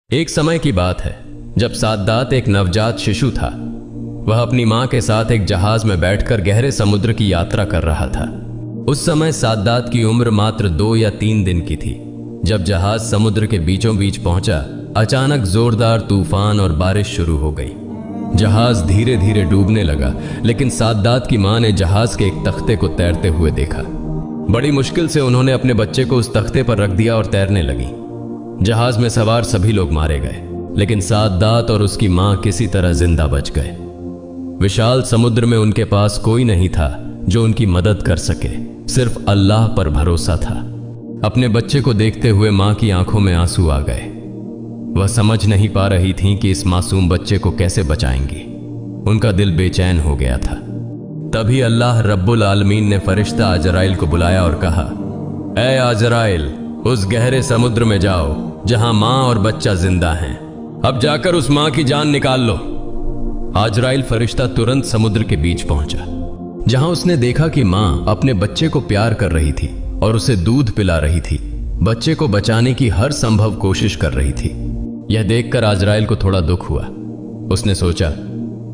एक समय की बात है जब साद्दात एक नवजात शिशु था। वह अपनी मां के साथ एक जहाज में बैठकर गहरे समुद्र की यात्रा कर रहा था। उस समय साद्दात की उम्र मात्र 2 या 3 दिन की थी। जब जहाज समुद्र के बीचों बीच पहुंचा, अचानक जोरदार तूफान और बारिश शुरू हो गई। जहाज धीरे धीरे डूबने लगा, लेकिन साद्दात की मां ने जहाज के एक तख्ते को तैरते हुए देखा। बड़ी मुश्किल से उन्होंने अपने बच्चे को उस तख्ते पर रख दिया और तैरने लगी। जहाज में सवार सभी लोग मारे गए, लेकिन साद्दात और उसकी मां किसी तरह जिंदा बच गए। विशाल समुद्र में उनके पास कोई नहीं था जो उनकी मदद कर सके, सिर्फ अल्लाह पर भरोसा था। अपने बच्चे को देखते हुए मां की आंखों में आंसू आ गए। वह समझ नहीं पा रही थीं कि इस मासूम बच्चे को कैसे बचाएंगी। उनका दिल बेचैन हो गया था। तभी अल्लाह रब्बुल आलमीन ने फरिश्ता अजराइल को बुलाया और कहा, ऐ अजराइल, उस गहरे समुद्र में जाओ जहां मां और बच्चा जिंदा हैं। अब जाकर उस मां की जान निकाल लो। अजराइल फरिश्ता तुरंत समुद्र के बीच पहुंचा, जहां उसने देखा कि मां अपने बच्चे को प्यार कर रही थी और उसे दूध पिला रही थी। बच्चे को बचाने की हर संभव कोशिश कर रही थी। यह देखकर अजराइल को थोड़ा दुख हुआ। उसने सोचा,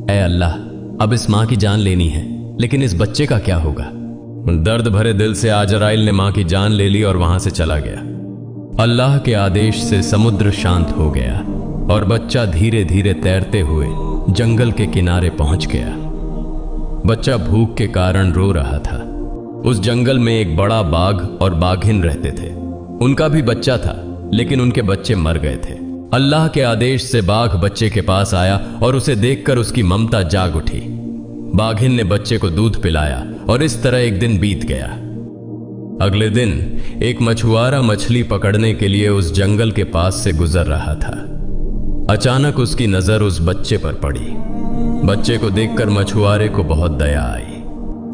ऐ अल्लाह, अब इस मां की जान लेनी है, लेकिन इस बच्चे का क्या होगा। दर्द भरे दिल से अजराइल ने मां की जान ले ली और वहां से चला गया। अल्लाह के आदेश से समुद्र शांत हो गया और बच्चा धीरे धीरे तैरते हुए जंगल के किनारे पहुंच गया। बच्चा भूख के कारण रो रहा था। उस जंगल में एक बड़ा बाघ और बाघिन रहते थे। उनका भी बच्चा था, लेकिन उनके बच्चे मर गए थे। अल्लाह के आदेश से बाघ बच्चे के पास आया और उसे देखकर उसकी ममता जाग उठी। बाघिन ने बच्चे को दूध पिलाया और इस तरह एक दिन बीत गया। अगले दिन एक मछुआरा मछली पकड़ने के लिए उस जंगल के पास से गुजर रहा था। अचानक उसकी नजर उस बच्चे पर पड़ी। बच्चे को देखकर मछुआरे को बहुत दया आई।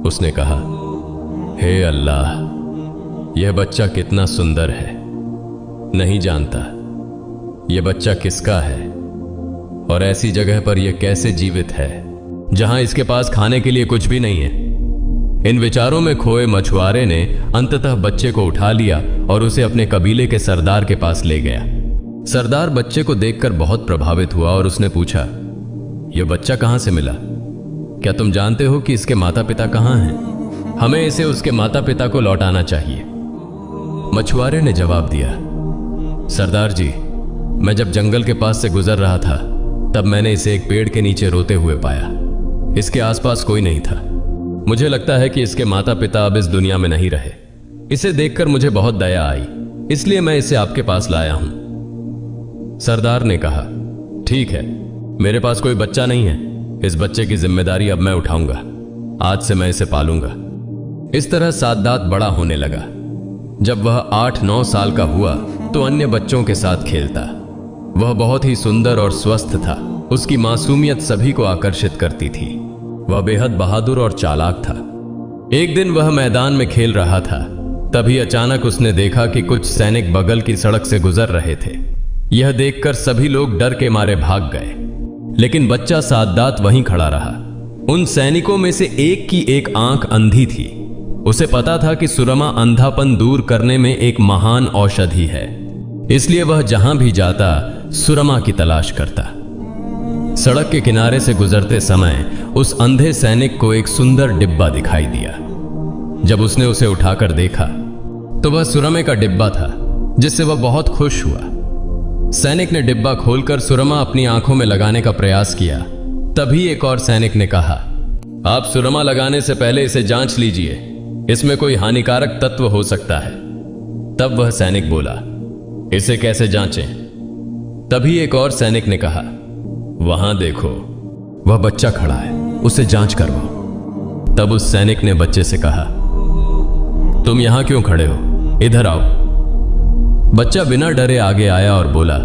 उसने कहा, हे अल्लाह, यह बच्चा कितना सुंदर है। नहीं जानता यह बच्चा किसका है और ऐसी जगह पर यह कैसे जीवित है जहां इसके पास खाने के लिए कुछ भी नहीं है। इन विचारों में खोए मछुआरे ने अंततः बच्चे को उठा लिया और उसे अपने कबीले के सरदार के पास ले गया। सरदार बच्चे को देखकर बहुत प्रभावित हुआ और उसने पूछा, यह बच्चा कहां से मिला? क्या तुम जानते हो कि इसके माता पिता कहां हैं? हमें इसे उसके माता पिता को लौटाना चाहिए। मछुआरे ने जवाब दिया, सरदार जी, मैं जब जंगल के पास से गुजर रहा था तब मैंने इसे एक पेड़ के नीचे रोते हुए पाया। इसके आसपास कोई नहीं था। मुझे लगता है कि इसके माता पिता अब इस दुनिया में नहीं रहे। इसे देखकर मुझे बहुत दया आई, इसलिए मैं इसे आपके पास लाया हूं। सरदार ने कहा, ठीक है, मेरे पास कोई बच्चा नहीं है। इस बच्चे की जिम्मेदारी अब मैं उठाऊंगा। आज से मैं इसे पालूंगा। इस तरह साद्दात बड़ा होने लगा। जब वह 8-9 साल का हुआ तो अन्य बच्चों के साथ खेलता। वह बहुत ही सुंदर और स्वस्थ था। उसकी मासूमियत सभी को आकर्षित करती थी। वह बेहद बहादुर और चालाक था। एक दिन वह मैदान में खेल रहा था। तभी अचानक उसने देखा कि कुछ सैनिक बगल की सड़क से गुजर रहे थे। यह देखकर सभी लोग डर के मारे भाग गए, लेकिन बच्चा साद्दात वहीं खड़ा रहा। उन सैनिकों में से एक की एक आंख अंधी थी। उसे पता था कि सुरमा अंधापन दूर करने में एक महान औषधि है, इसलिए वह जहां भी जाता सुरमा की तलाश करता। सड़क के किनारे से गुजरते समय उस अंधे सैनिक को एक सुंदर डिब्बा दिखाई दिया। जब उसने उसे उठाकर देखा तो वह सुरमे का डिब्बा था, जिससे वह बहुत खुश हुआ। सैनिक ने डिब्बा खोलकर सुरमा अपनी आंखों में लगाने का प्रयास किया। तभी एक और सैनिक ने कहा, आप सुरमा लगाने से पहले इसे जांच लीजिए, इसमें कोई हानिकारक तत्व हो सकता है। तब वह सैनिक बोला, इसे कैसे जांचें? तभी एक और सैनिक ने कहा, वहां देखो, वह बच्चा खड़ा है, उसे जांच करवाओ। तब उस सैनिक ने बच्चे से कहा, तुम यहां क्यों खड़े हो? इधर आओ। बच्चा बिना डरे आगे आया और बोला,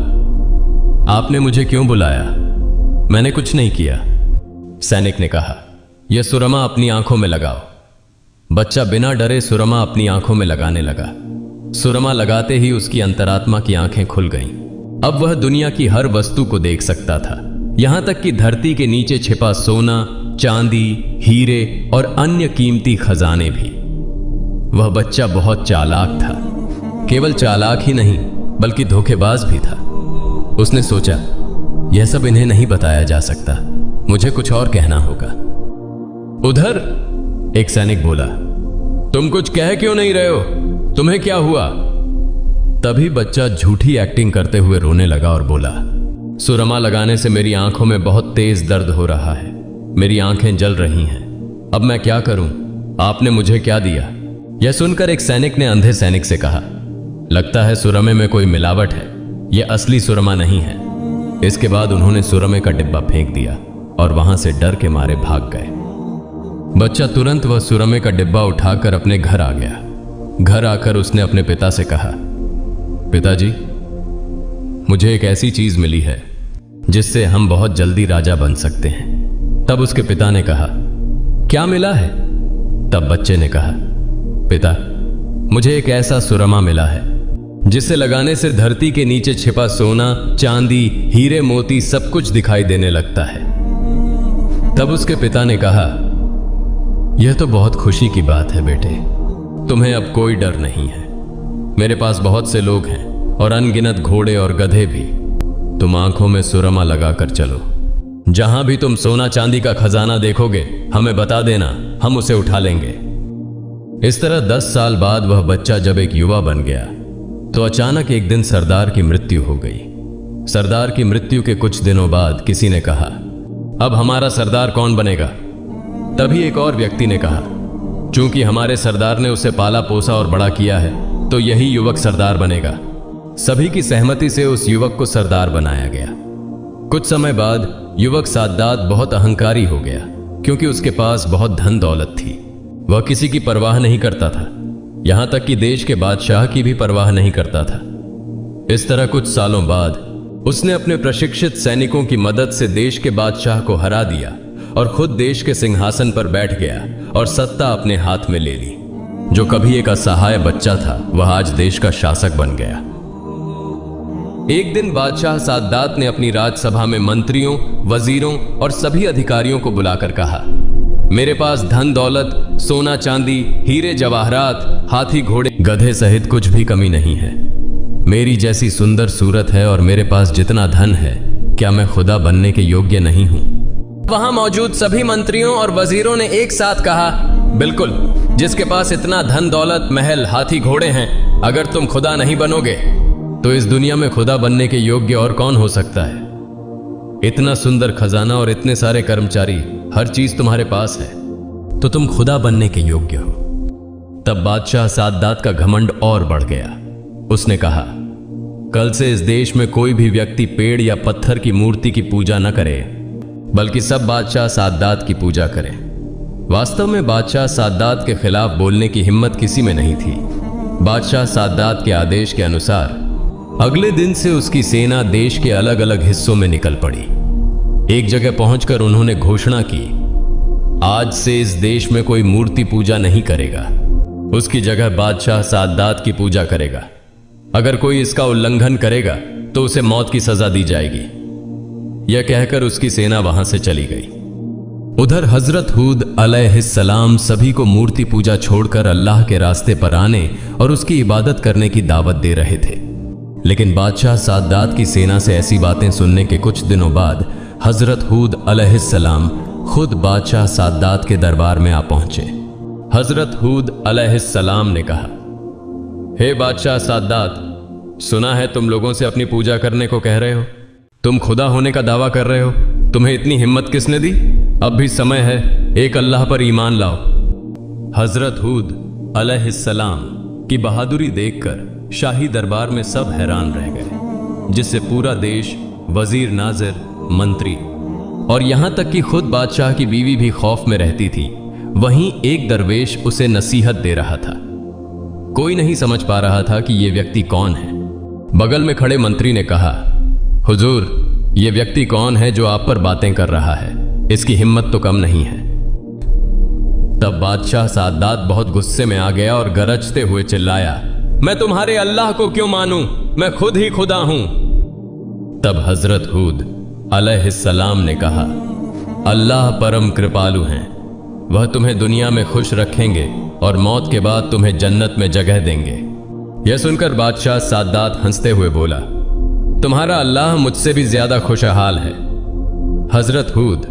आपने मुझे क्यों बुलाया? मैंने कुछ नहीं किया। सैनिक ने कहा, यह सुरमा अपनी आंखों में लगाओ। बच्चा बिना डरे सुरमा अपनी आंखों में लगाने लगा। सुरमा लगाते ही उसकी अंतरात्मा की आंखें खुल गईं। अब वह दुनिया की हर वस्तु को देख सकता था, यहां तक कि धरती के नीचे छिपा सोना, चांदी, हीरे और अन्य कीमती खजाने भी। वह बच्चा बहुत चालाक था। केवल चालाक ही नहीं, बल्कि धोखेबाज भी था। उसने सोचा, यह सब इन्हें नहीं बताया जा सकता, मुझे कुछ और कहना होगा। उधर एक सैनिक बोला, तुम कुछ कह क्यों नहीं रहे हो? तुम्हें क्या हुआ? तभी बच्चा झूठी एक्टिंग करते हुए रोने लगा और बोला, सुरमा लगाने से मेरी आंखों में बहुत तेज दर्द हो रहा है, मेरी आंखें जल रही हैं, अब मैं क्या करूं? आपने मुझे क्या दिया? यह सुनकर एक सैनिक ने अंधे सैनिक से कहा, लगता है सुरमे में कोई मिलावट है, यह असली सुरमा नहीं है। इसके बाद उन्होंने सुरमे का डिब्बा फेंक दिया और वहां से डर के मारे भाग गए। बच्चा तुरंत वह सुरमे का डिब्बा उठाकर अपने घर आ गया। घर आकर उसने अपने पिता से कहा, पिताजी, मुझे एक ऐसी चीज मिली है जिससे हम बहुत जल्दी राजा बन सकते हैं। तब उसके पिता ने कहा, क्या मिला है? तब बच्चे ने कहा, पिता, मुझे एक ऐसा सुरमा मिला है जिसे लगाने से धरती के नीचे छिपा सोना, चांदी, हीरे मोती सब कुछ दिखाई देने लगता है। तब उसके पिता ने कहा, यह तो बहुत खुशी की बात है बेटे, तुम्हें अब कोई डर नहीं है। मेरे पास बहुत से लोग हैं और अनगिनत घोड़े और गधे भी। तुम आंखों में सुरमा लगाकर चलो, जहां भी तुम सोना चांदी का खजाना देखोगे हमें बता देना, हम उसे उठा लेंगे। इस तरह 10 साल बाद वह बच्चा जब एक युवा बन गया तो अचानक एक दिन सरदार की मृत्यु हो गई। सरदार की मृत्यु के कुछ दिनों बाद किसी ने कहा, अब हमारा सरदार कौन बनेगा? तभी एक और व्यक्ति ने कहा, चूंकि हमारे सरदार ने उसे पाला पोसा और बड़ा किया है तो यही युवक सरदार बनेगा। सभी की सहमति से उस युवक को सरदार बनाया गया। कुछ समय बाद युवक साद्दात बहुत अहंकारी हो गया, क्योंकि उसके पास बहुत धन दौलत थी। वह किसी की परवाह नहीं करता था, यहां तक कि देश के बादशाह की भी परवाह नहीं करता था। इस तरह कुछ सालों बाद उसने अपने प्रशिक्षित सैनिकों की मदद से देश के बादशाह को हरा दिया और खुद देश के सिंहासन पर बैठ गया और सत्ता अपने हाथ में ले ली। जो कभी एक असहाय बच्चा था वह आज देश का शासक बन गया। एक दिन बादशाह साद्दात ने अपनी राजसभा में मंत्रियों, वजीरों और सभी अधिकारियों को बुलाकर कहा, मेरे पास धन दौलत, सोना चांदी, हीरे जवाहरात, हाथी घोड़े गधे सहित कुछ भी कमी नहीं है। मेरी जैसी सुंदर सूरत है और मेरे पास जितना धन है, क्या मैं खुदा बनने के योग्य नहीं हूं? वहां मौजूद सभी मंत्रियों और वजीरों ने एक साथ कहा, बिल्कुल, जिसके पास इतना धन दौलत, महल, हाथी घोड़े हैं, अगर तुम खुदा नहीं बनोगे तो इस दुनिया में खुदा बनने के योग्य और कौन हो सकता है? इतना सुंदर खजाना और इतने सारे कर्मचारी, हर चीज तुम्हारे पास है, तो तुम खुदा बनने के योग्य हो। तब बादशाह साद्दात का घमंड और बढ़ गया। उसने कहा, कल से इस देश में कोई भी व्यक्ति पेड़ या पत्थर की मूर्ति की पूजा न करे, बल्कि सब बादशाह साद्दात की पूजा करें। वास्तव में बादशाह साद्दात के खिलाफ बोलने की हिम्मत किसी में नहीं थी। बादशाह साद्दात के आदेश के अनुसार अगले दिन से उसकी सेना देश के अलग अलग हिस्सों में निकल पड़ी। एक जगह पहुंचकर उन्होंने घोषणा की, आज से इस देश में कोई मूर्ति पूजा नहीं करेगा, उसकी जगह बादशाह साद्दात की पूजा करेगा। अगर कोई इसका उल्लंघन करेगा तो उसे मौत की सजा दी जाएगी। यह कहकर उसकी सेना वहां से चली गई। उधर हजरत हूद अलैहिस्सलाम सभी को मूर्ति पूजा छोड़कर अल्लाह के रास्ते पर आने और उसकी इबादत करने की दावत दे रहे थे। लेकिन बादशाह साद्दात की सेना से ऐसी बातें सुनने के कुछ दिनों बाद हजरत हूद अलैहिस्सलाम खुद बादशाह साद्दात के दरबार में आ पहुंचे। हजरत हूद अलैहिस्सलाम ने कहा, हे बादशाह साद्दात, सुना है तुम लोगों से अपनी पूजा करने को कह रहे हो, तुम खुदा होने का दावा कर रहे हो, तुम्हें इतनी हिम्मत किसने दी? अब भी समय है, एक अल्लाह पर ईमान लाओ। हजरत हूद अलैहिस्सलाम की बहादुरी देखकर शाही दरबार में सब हैरान रह गए, जिससे पूरा देश, वजीर नाजिर, मंत्री और यहां तक कि खुद बादशाह की बीवी भी खौफ में रहती थी। वहीं एक दरवेश उसे नसीहत दे रहा था। कोई नहीं समझ पा रहा था कि यह व्यक्ति कौन है। बगल में खड़े मंत्री ने कहा, हुजूर, यह व्यक्ति कौन है जो आप पर बातें कर रहा है? इसकी हिम्मत तो कम नहीं है। तब बादशाह साद्दात बहुत गुस्से में आ गया और गरजते हुए चिल्लाया, मैं तुम्हारे अल्लाह को क्यों मानूं? मैं खुद ही खुदा हूं। तब हजरत हूद अलैहिस्सलाम ने कहा, अल्लाह परम कृपालु हैं, वह तुम्हें दुनिया में खुश रखेंगे और मौत के बाद तुम्हें जन्नत में जगह देंगे। यह सुनकर बादशाह साद्दात हंसते हुए बोला, तुम्हारा अल्लाह मुझसे भी ज्यादा खुशहाल है। हजरत हूद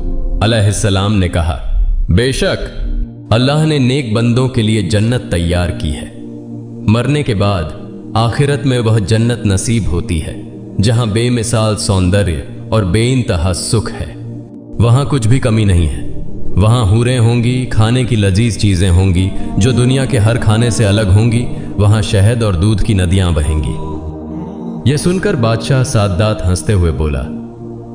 अलैहिस्सलाम ने कहा, बेशक अल्लाह ने नेक बंदों के लिए जन्नत तैयार की है। मरने के बाद आखिरत में वह जन्नत नसीब होती है जहां बेमिसाल सौंदर्य और बेइंतहा सुख है। वहां कुछ भी कमी नहीं है। वहां हूरें होंगी, खाने की लजीज चीजें होंगी जो दुनिया के हर खाने से अलग होंगी। वहां शहद और दूध की नदियां बहेंगी। यह सुनकर बादशाह साद्दात हंसते हुए बोला,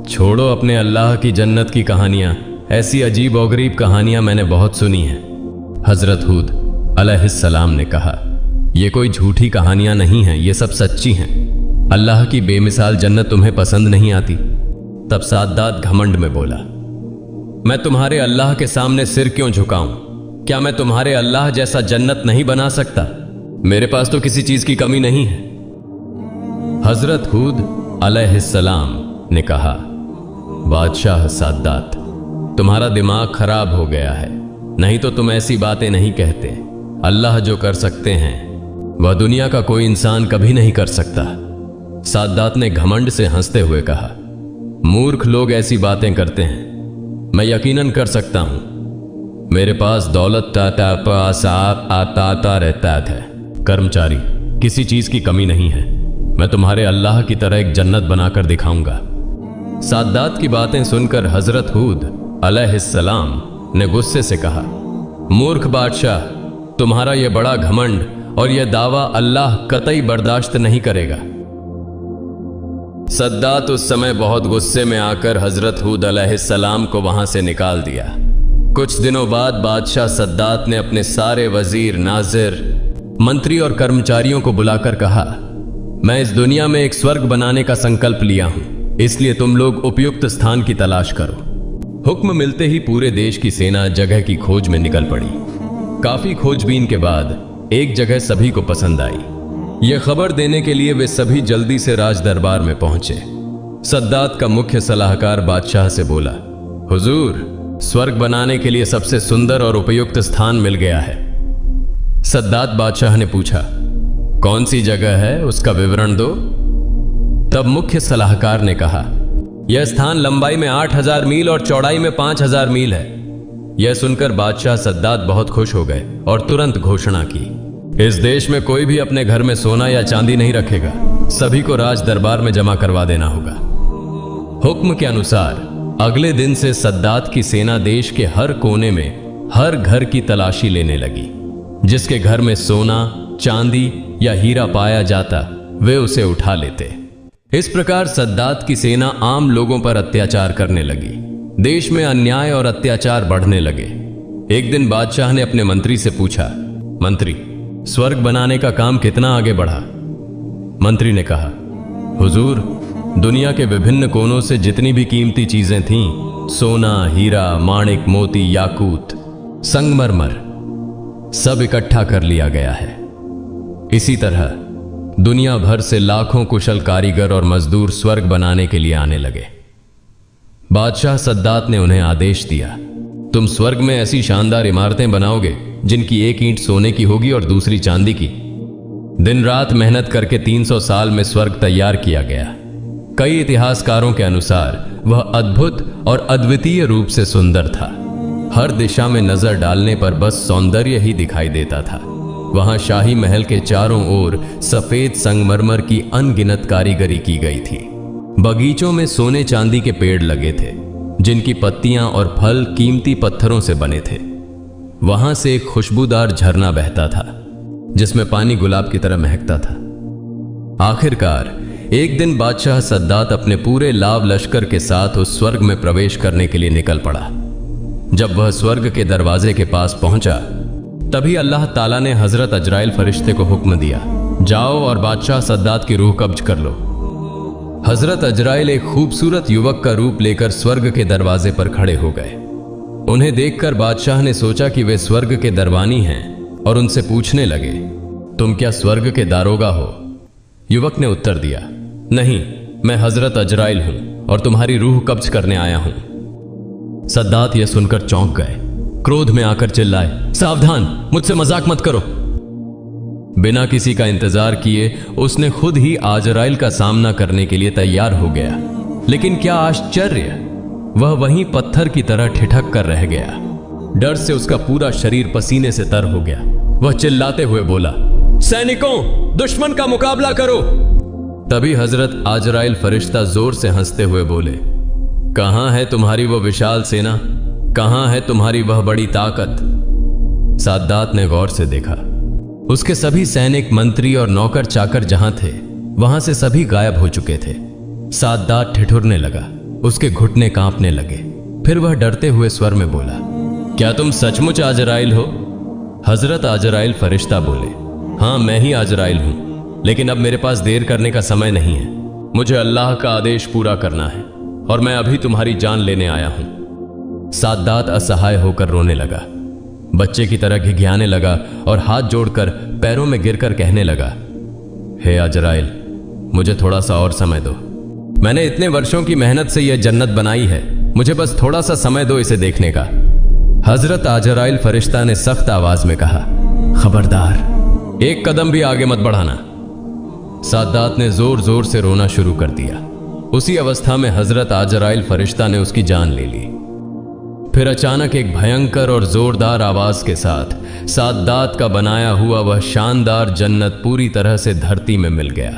छोड़ो अपने अल्लाह की जन्नत की कहानियां। ऐसी अजीब और गरीब कहानियां मैंने बहुत सुनी हैं। हजरत हूद अलैहिस्सलाम ने कहा, यह कोई झूठी कहानियां नहीं हैं, ये सब सच्ची हैं। अल्लाह की बेमिसाल जन्नत तुम्हें पसंद नहीं आती? तब साद्दात घमंड में बोला, मैं तुम्हारे अल्लाह के सामने सिर क्यों झुकाऊं? क्या मैं तुम्हारे अल्लाह जैसा जन्नत नहीं बना सकता? मेरे पास तो किसी चीज की कमी नहीं है। हजरत हूद अलैहिस्सलाम ने कहा, बादशाह साद्दात, तुम्हारा दिमाग खराब हो गया है, नहीं तो तुम ऐसी बातें नहीं कहते। अल्लाह जो कर सकते हैं वह दुनिया का कोई इंसान कभी नहीं कर सकता। साद्दात ने घमंड से हंसते हुए कहा, मूर्ख लोग ऐसी बातें करते हैं, मैं यकीनन कर सकता हूं। मेरे पास दौलत आता रहता है। कर्मचारी, किसी चीज की कमी नहीं है। मैं तुम्हारे अल्लाह की तरह एक जन्नत बनाकर दिखाऊंगा। साद्दात की बातें सुनकर हजरत हूद अलैहिस्सलाम ने गुस्से से कहा, मूर्ख बादशाह, तुम्हारा यह बड़ा घमंड और यह दावा अल्लाह कतई बर्दाश्त नहीं करेगा। सद्दात उस समय बहुत गुस्से में आकर हजरत हूद अलैहिस्सलाम को वहां से निकाल दिया। कुछ दिनों बाद बादशाह सद्दात ने अपने सारे वजीर, नाजिर, मंत्री और कर्मचारियों को बुलाकर कहा, मैं इस दुनिया में एक स्वर्ग बनाने का संकल्प लिया हूं, इसलिए तुम लोग उपयुक्त स्थान की तलाश करो। हुक्म मिलते ही पूरे देश की सेना जगह की खोज में निकल पड़ी। काफी खोजबीन के बाद एक जगह सभी को पसंद आई। यह खबर देने के लिए वे सभी जल्दी से राज दरबार में पहुंचे। सद्दात का मुख्य सलाहकार बादशाह से बोला, हुजूर, स्वर्ग बनाने के लिए सबसे सुंदर और उपयुक्त स्थान मिल गया है। सद्दात बादशाह ने पूछा, कौन सी जगह है, उसका विवरण दो। तब मुख्य सलाहकार ने कहा, यह स्थान लंबाई में 8000 मील और चौड़ाई में 5000 मील है। यह सुनकर बादशाह सद्दात बहुत खुश हो गए और तुरंत घोषणा की, इस देश में कोई भी अपने घर में सोना या चांदी नहीं रखेगा, सभी को राज दरबार में जमा करवा देना होगा। हुक्म के अनुसार अगले दिन से सद्दात की सेना देश के हर कोने में हर घर की तलाशी लेने लगी। जिसके घर में सोना, चांदी या हीरा पाया जाता वे उसे उठा लेते। इस प्रकार सद्दात की सेना आम लोगों पर अत्याचार करने लगी। देश में अन्याय और अत्याचार बढ़ने लगे। एक दिन बादशाह ने अपने मंत्री से पूछा, मंत्री, स्वर्ग बनाने का काम कितना आगे बढ़ा? मंत्री ने कहा, हुजूर, दुनिया के विभिन्न कोनों से जितनी भी कीमती चीजें थीं, सोना, हीरा, माणिक, मोती, याकूत, संगमरमर, सब इकट्ठा कर लिया गया है। इसी तरह दुनिया भर से लाखों कुशल कारीगर और मजदूर स्वर्ग बनाने के लिए आने लगे। बादशाह सद्दात ने उन्हें आदेश दिया, तुम स्वर्ग में ऐसी शानदार इमारतें बनाओगे जिनकी एक ईंट सोने की होगी और दूसरी चांदी की। दिन रात मेहनत करके 300 साल में स्वर्ग तैयार किया गया। कई इतिहासकारों के अनुसार वह अद्भुत और अद्वितीय रूप से सुंदर था। हर दिशा में नजर डालने पर बस सौंदर्य ही दिखाई देता था। वहां शाही महल के चारों ओर सफेद संगमरमर की अनगिनत कारीगरी की गई थी। बगीचों में सोने चांदी के पेड़ लगे थे जिनकी पत्तियां और फल कीमती पत्थरों से बने थे। वहां से एक खुशबूदार झरना बहता था जिसमें पानी गुलाब की तरह महकता था। आखिरकार एक दिन बादशाह सद्दात अपने पूरे लाव लश्कर के साथ उस स्वर्ग में प्रवेश करने के लिए निकल पड़ा। जब वह स्वर्ग के दरवाजे के पास पहुंचा तभी अल्लाह ताला ने हजरत अजराइल फरिश्ते को हुक्म दिया, जाओ और बादशाह सद्दात की रूह कब्ज कर लो। हजरत अजराइल एक खूबसूरत युवक का रूप लेकर स्वर्ग के दरवाजे पर खड़े हो गए। उन्हें देखकर बादशाह ने सोचा कि वे स्वर्ग के दरबानी हैं और उनसे पूछने लगे, तुम क्या स्वर्ग के दारोगा हो? युवक ने उत्तर दिया, नहीं, मैं हजरत अजराइल हूं और तुम्हारी रूह कब्ज करने आया हूं। सद्दात यह सुनकर चौंक गए, क्रोध में आकर चिल्लाए, सावधान, मुझसे मजाक मत करो। बिना किसी का इंतजार किए उसने खुद ही आजराइल का सामना करने के लिए तैयार हो गया। लेकिन क्या आश्चर्य, वह वहीं पत्थर की तरह ठिठक कर रह गया। डर से उसका पूरा शरीर पसीने से तर हो गया। वह चिल्लाते हुए बोला, सैनिकों, दुश्मन का मुकाबला करो। तभी हजरत आजराइल फरिश्ता जोर से हंसते हुए बोले, कहां है तुम्हारी वह विशाल सेना, कहां है तुम्हारी वह बड़ी ताकत। साद्दात ने गौर से देखा। उसके सभी सैनिक, मंत्री और नौकर चाकर जहां थे वहां से सभी गायब हो चुके थे। साद्दात ठिठुरने लगा, उसके घुटने कांपने लगे। फिर वह डरते हुए स्वर में बोला, क्या तुम सचमुच आजराइल हो? हजरत आजराइल फरिश्ता बोले, हां मैं ही आजराइल हूं, लेकिन अब मेरे पास देर करने का समय नहीं है। मुझे अल्लाह का आदेश पूरा करना है और मैं अभी तुम्हारी जान लेने आया हूं। साद्दात असहाय होकर रोने लगा, बच्चे की तरह घिघियाने लगा और हाथ जोड़कर पैरों में गिरकर कहने लगा, हे आजराइल, मुझे थोड़ा सा और समय दो। मैंने इतने वर्षों की मेहनत से यह जन्नत बनाई है, मुझे बस थोड़ा सा समय दो इसे देखने का। हजरत आजराइल फरिश्ता ने सख्त आवाज में कहा, खबरदार, एक कदम भी आगे मत बढ़ाना। साद्दात ने जोर जोर से रोना शुरू कर दिया। उसी अवस्था में हजरत आजराइल फरिश्ता ने उसकी जान ले ली। फिर अचानक एक भयंकर और जोरदार आवाज के साथ साद्दात का बनाया हुआ वह शानदार जन्नत पूरी तरह से धरती में मिल गया।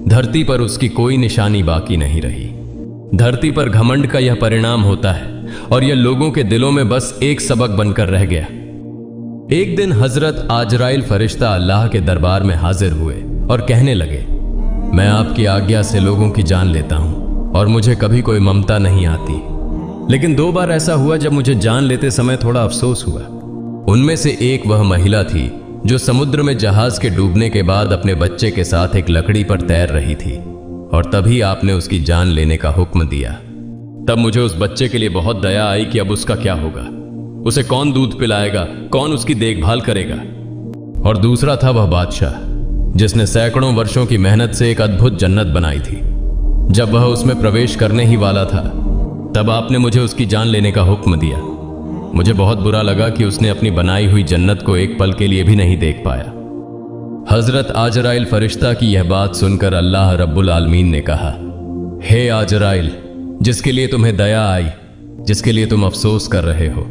धरती पर उसकी कोई निशानी बाकी नहीं रही। धरती पर घमंड का यह परिणाम होता है और यह लोगों के दिलों में बस एक सबक बनकर रह गया। एक दिन हजरत आजराइल फरिश्ता अल्लाह के दरबार में हाजिर हुए और कहने लगे, मैं आपकी आज्ञा से लोगों की जान लेता हूं और मुझे कभी कोई ममता नहीं आती, लेकिन 2 बार ऐसा हुआ जब मुझे जान लेते समय थोड़ा अफसोस हुआ। उनमें से एक वह महिला थी जो समुद्र में जहाज के डूबने के बाद अपने बच्चे के साथ एक लकड़ी पर तैर रही थी और तभी आपने उसकी जान लेने का हुक्म दिया। तब मुझे उस बच्चे के लिए बहुत दया आई कि अब उसका क्या होगा, उसे कौन दूध पिलाएगा, कौन उसकी देखभाल करेगा। और दूसरा था वह बादशाह जिसने सैकड़ों वर्षों की मेहनत से एक अद्भुत जन्नत बनाई थी। जब वह उसमें प्रवेश करने ही वाला था तब आपने मुझे उसकी जान लेने का हुक्म दिया। मुझे बहुत बुरा लगा कि उसने अपनी बनाई हुई जन्नत को एक पल के लिए भी नहीं देख पाया। हजरत आजराइल फरिश्ता की यह बात सुनकर अल्लाह रब्बुल आलमीन ने कहा, हे आजराइल, जिसके लिए तुम्हें दया आई, जिसके लिए तुम अफसोस कर रहे हो,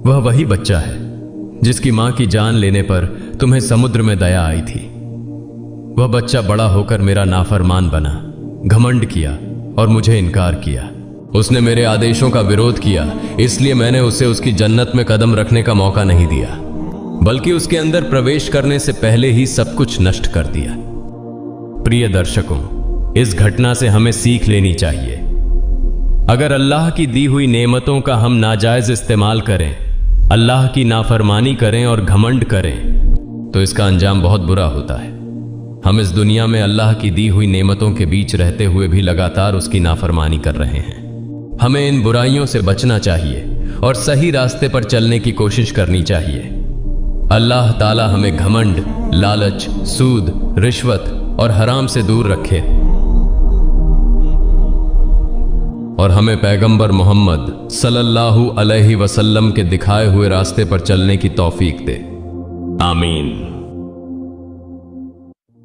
वह वही बच्चा है जिसकी मां की जान लेने पर तुम्हें समुद्र में दया आई थी। वह बच्चा बड़ा होकर मेरा नाफरमान बना, घमंड किया और मुझे इनकार किया। उसने मेरे आदेशों का विरोध किया, इसलिए मैंने उसे उसकी जन्नत में कदम रखने का मौका नहीं दिया, बल्कि उसके अंदर प्रवेश करने से पहले ही सब कुछ नष्ट कर दिया। प्रिय दर्शकों, इस घटना से हमें सीख लेनी चाहिए। अगर अल्लाह की दी हुई नेमतों का हम नाजायज इस्तेमाल करें, अल्लाह की नाफरमानी करें और घमंड करें, तो इसका अंजाम बहुत बुरा होता है। हम इस दुनिया में अल्लाह की दी हुई नेमतों के बीच रहते हुए भी लगातार उसकी नाफरमानी कर रहे हैं। हमें इन बुराइयों से बचना चाहिए और सही रास्ते पर चलने की कोशिश करनी चाहिए। अल्लाह ताला हमें घमंड, लालच, सूद, रिश्वत और हराम से दूर रखे और हमें पैगंबर मोहम्मद सल्लल्लाहु अलैहि वसल्लम के दिखाए हुए रास्ते पर चलने की तौफीक दे। आमीन।